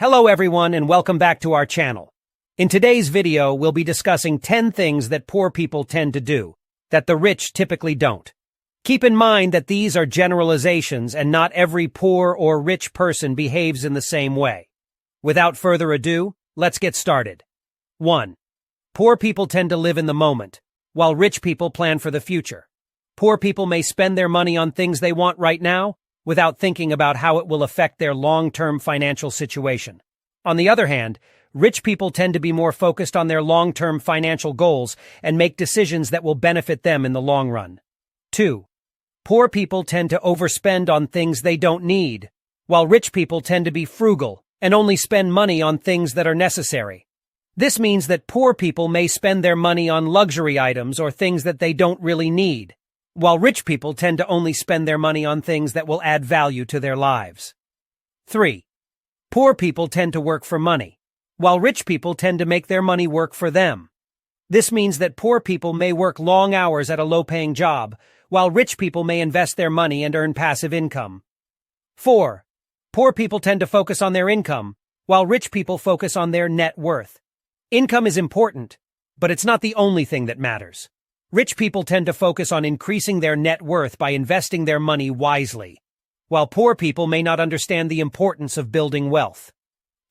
Hello everyone and welcome back to our channel. In today's video, we'll be discussing 10 things that poor people tend to do, that the rich typically don't. Keep in mind that these are generalizations and not every poor or rich person behaves in the same way. Without further ado, let's get started. 1. Poor people tend to live in the moment, while rich people plan for the future. Poor people may spend their money on things they want right now, without thinking about how it will affect their long-term financial situation. On the other hand, rich people tend to be more focused on their long-term financial goals and make decisions that will benefit them in the long run. 2. Poor people tend to overspend on things they don't need, while rich people tend to be frugal and only spend money on things that are necessary. This means that poor people may spend their money on luxury items or things that they don't really need, while rich people tend to only spend their money on things that will add value to their lives. 3. Poor people tend to work for money, while rich people tend to make their money work for them. This means that poor people may work long hours at a low-paying job, while rich people may invest their money and earn passive income. 4. Poor people tend to focus on their income, while rich people focus on their net worth. Income is important, but it's not the only thing that matters. Rich people tend to focus on increasing their net worth by investing their money wisely, while poor people may not understand the importance of building wealth.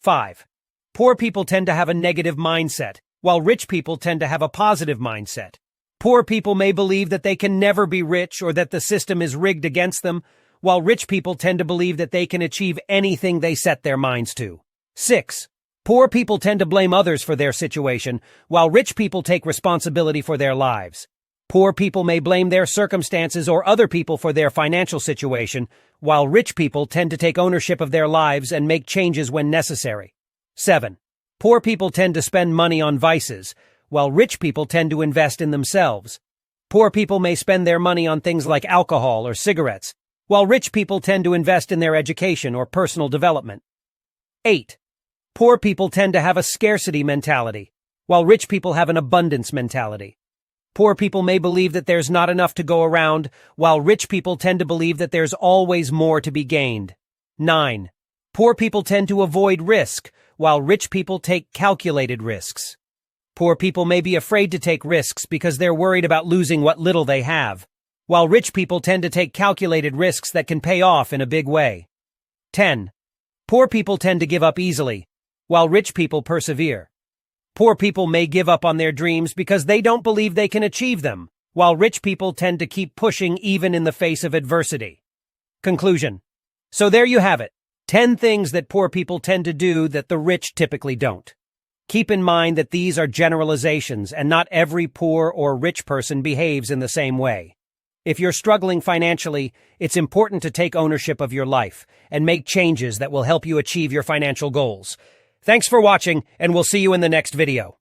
5. Poor people tend to have a negative mindset, while rich people tend to have a positive mindset. Poor people may believe that they can never be rich or that the system is rigged against them, while rich people tend to believe that they can achieve anything they set their minds to. 6. Poor people tend to blame others for their situation, while rich people take responsibility for their lives. Poor people may blame their circumstances or other people for their financial situation, while rich people tend to take ownership of their lives and make changes when necessary. 7. Poor people tend to spend money on vices, while rich people tend to invest in themselves. Poor people may spend their money on things like alcohol or cigarettes, while rich people tend to invest in their education or personal development. 8. Poor people tend to have a scarcity mentality, while rich people have an abundance mentality. Poor people may believe that there's not enough to go around, while rich people tend to believe that there's always more to be gained. 9. Poor people tend to avoid risk, while rich people take calculated risks. Poor people may be afraid to take risks because they're worried about losing what little they have, while rich people tend to take calculated risks that can pay off in a big way. 10. Poor people tend to give up easily, while rich people persevere. Poor people may give up on their dreams because they don't believe they can achieve them, while rich people tend to keep pushing even in the face of adversity. Conclusion. So there you have it, 10 things that poor people tend to do that the rich typically don't. Keep in mind that these are generalizations and not every poor or rich person behaves in the same way. If you're struggling financially, it's important to take ownership of your life and make changes that will help you achieve your financial goals. Thanks for watching, and we'll see you in the next video.